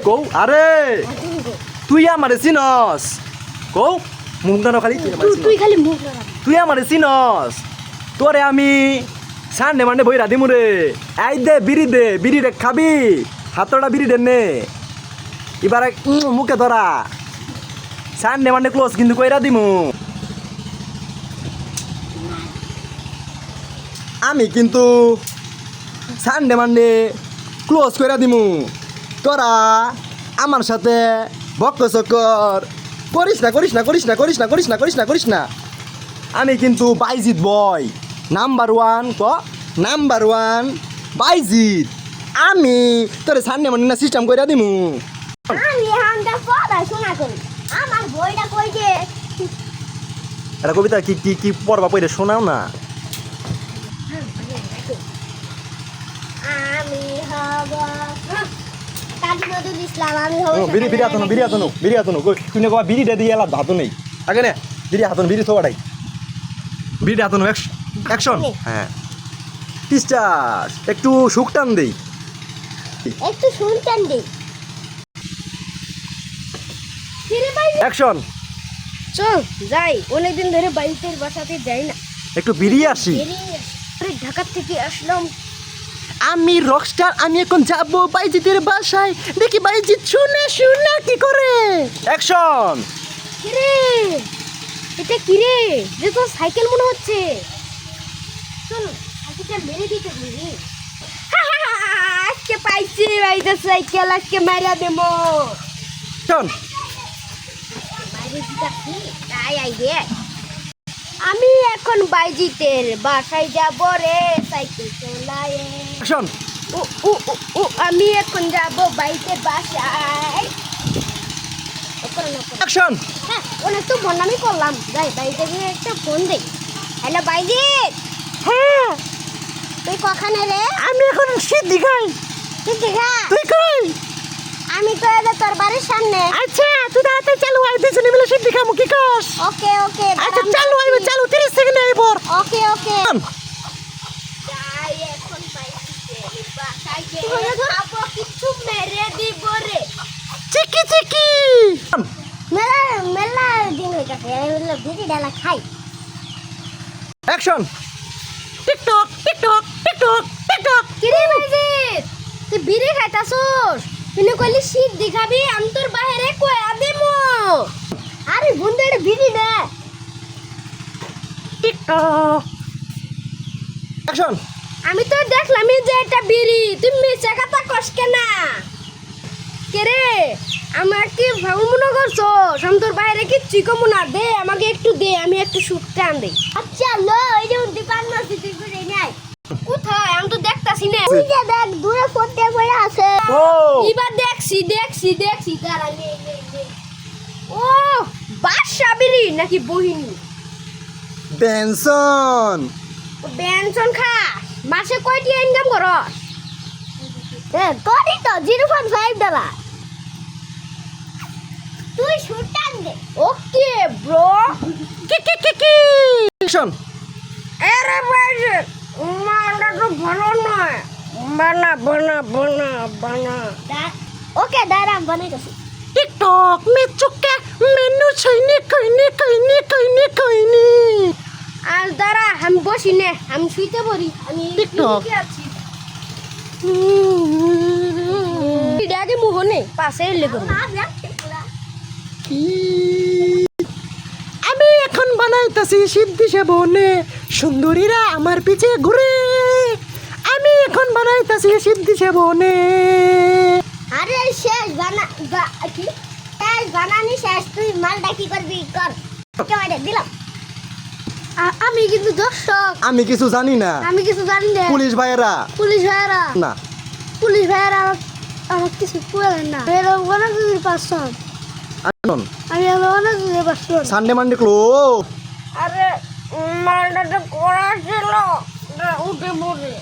কৌ আরে তুই আমারে চিনস কৌ মুখ দানো খালি তুই খালি মুখ না তুই আমারে চিনস তোরে আমি সানডে মানডে বইরা দিমু রে আই দে বিড়ি রে খাবি হাতটা বিড়ি দে নে এবারে মুখে ধরা সানডে মানডে ক্লোজ কিন্তু কইরা দিমু আমি কিন্তু সানডে মানডে ক্লোজ কইরা দিমু তোরা আমার সাথে বক্ক চক্কর করিস না আমি কিন্তু বাইজিৎ বয় নাম্বার ওয়ান বাইজিৎ আমি তোরে সামনে মানে না সিস্টেম কইরা দিমু আমি হামদা পড়াশোনা করি আমার বইটা কই যে এটা কবিতা কি পড়বা পড়ে শোনাও না আমি হব কাজী নজরুল ইসলাম আমি হব বিড়ি আতনো তুই না কবা বিড়িটা দিয়ে এলা হাতও নেই আগে না বিড়ি থোয়াটাই বিড়ি আতনো অ্যাকশন হ্যাঁ টিস্টার একটু সুখ টান দেই একটু শুনতেন দিই ফিরে ভাই অ্যাকশন চল যাই অনেকদিন ধরে বাইকের বাসাতে যাই না একটু বিড়ি আসি ঢাকা থেকে আসলাম আমি রকস্টার আমি এখন যাব বাইজিতের বাসায় দেখি বাইজিৎ শুনে কি করে অ্যাকশন কিরে এটা কিরে যে তোর সাইকেল মনে হচ্ছে চল সাইকেলটা মেরে দিতে বলি আজকে পাইছি বাইটা সাইকেল আজকে মারা দেবো শোন বাইরে দিতাছি তাই আইডিয়া আমি এখন বাইজিতের বাসায় যাব রে সাইকেল চলায়ে অ্যাকশন আমি এখন যাব বাইকের বাসায় অ্যাকশন হ্যাঁ অনেক তো ফোন আমি করলাম যাই বাইকে গিয়ে একটা ফোন দেই হ্যালো বাইজিৎ হ্যাঁ তুই কখানে রে আমি এখন সিদ্ধি খাই তুই কই আমি তো এদের তোর বাড়ির সামনে আচ্ছা তুই তাড়াতাড়ি চালু আই দুজনে মিলে সিদ্ধি খামু কি কস ওকে আচ্ছা চালু 30 সেকেন্ড আইবর ওকে যাই এখন বাইজিতের বাসায় গিয়ে খাবো কিছু মেরে দিব রে চিকি মেলা দিন হয়ে গেছে বিড়ি ডালা খাই অ্যাকশন টিকটক কিরে বাইজিৎ তুই বিড়ি খাইতাছস তুই কইলি শীত দেখাবি আমি তোর বাইরে কয়া দেবো আরে বন্ধু এটা বিড়ি না টিকটক অ্যাকশন আমি তো দেখলাম যে এটা বিড়ি তুই মিছা কথা কস কেনা কেরে আমার কি ভাবু মনে করছস আমি তোর বাইরে কি চিকমু না দে আমাকে একটু দে আমি একটু শুটতে আন দেই আচ্ছা লো এই যে দোকান মাছ তুই করে নাই কোথায় আমি তো দেখতাছি না তুই যে দেখ দূরে পড়তে পড়ে আছে ও এবার দেখছি দাঁড়া নে ও বাদশা বিড়ি নাকি বহিনী বেনসন খা মাসে কয়টি ইনকাম করস করি তো $0.5 তুই শুটান দে ওকে ব্রো কি অ্যাকশন আরে বাইরে মালটা তো ভালো নয় বানা ওকে দাঁড়া আমি বানাইতেছি টিকটক মে চুকে মেনু ছাইনি কইনি আর দাঁড়া আমি বসি নে আমি শুইতে পারি আমি টিকটক। আছি আগে মোহনে পাশে এলে করবো আমি এখন বানাইতাছি সিদ্ধি সেবনে সুন্দরীরা আমার পিছে ঘুরে আমি এখন বানাইতাছি সিদ্ধি সেবনে আরে শেষ বানানি শেষ তুই মালটা কি করবি কর কেমন দিলাম আমি কিন্তু দর্শক আমি কিছু জানি না আমি কিছু জানি না পুলিশ ভাইয়েরা না পুলিশ ভাইয়েরা আমার কিছু করে না এরকম অনেক কিছু পাচ্ছন আমি অনেক কিছু পাচ্ছন সানডে মানডে ক্লোজ আরে মালটা তো করা ছিল উঠে পড়ে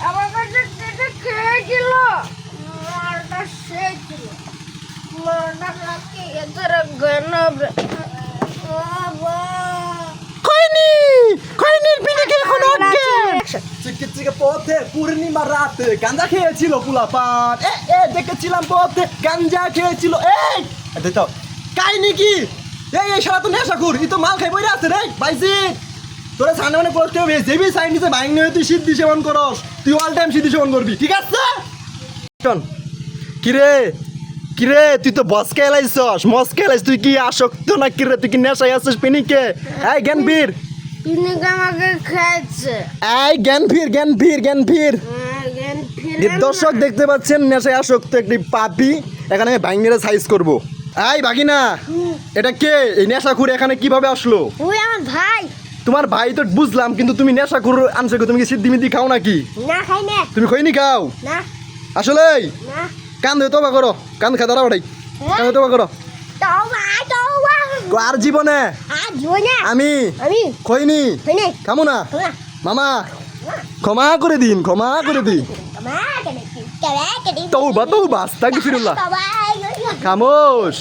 আমার কাছে যেটা খেয়েছিল মালটা সে ছিল মালটা নাকি এদের গেনবে কইনি বিলিকে এখন অজ্ঞান দেখেছি পথে পূর্ণিমা রাতে গাঞ্জা খেয়েছিল পোলাপান দেখেছিলাম পথে গাঞ্জা খেয়েছিল এই তো কাহিনী কি এই সারা তো নেশা কর ই তো মাল খাই বইরা আছে রে বাইজি তোরা সামনে মানে পড়তে হবে যেবি সাইন দিতে বাইং নয় তুই সিদ্ধি সেবন করস তুই অল টাইম সিদ্ধি সেবন করবি ঠিক আছে শোন কিরে কিরে তুই তো বস খেলাইছস মস খেলাইছ তুই কি আসক্ত না কিরে তুই কি নেশায় আছিস পিনিকে এই জ্ঞানবীর পিনিক আমাকে খাইছে এই জ্ঞানবীর দর্শক দেখতে পাচ্ছেন নেশায় আসক্ত একটি পাপি এখানে ভাঙিয়ে সাইজ করব এই ভাগিনা এটা কে এই নেশাখুর এখানে কিভাবে আসলো ওই আমার ভাই তোমার ভাই তো বুঝলাম কিন্তু তুমি নেশাখুর আনছো তুমি কি সিদ্ধি মিদ্ধি খাও নাকি না খাই না তুমি খইনি খাও না আসলে না কান ধরে তোবা করো কান খা দাঁড়া ওটাই কান ধরে তোবা করো আর জীবনে আমি খইনি খামো না মামা ক্ষমা করে দিন তৌবা আস্তাগফিরুল্লাহ খামোশ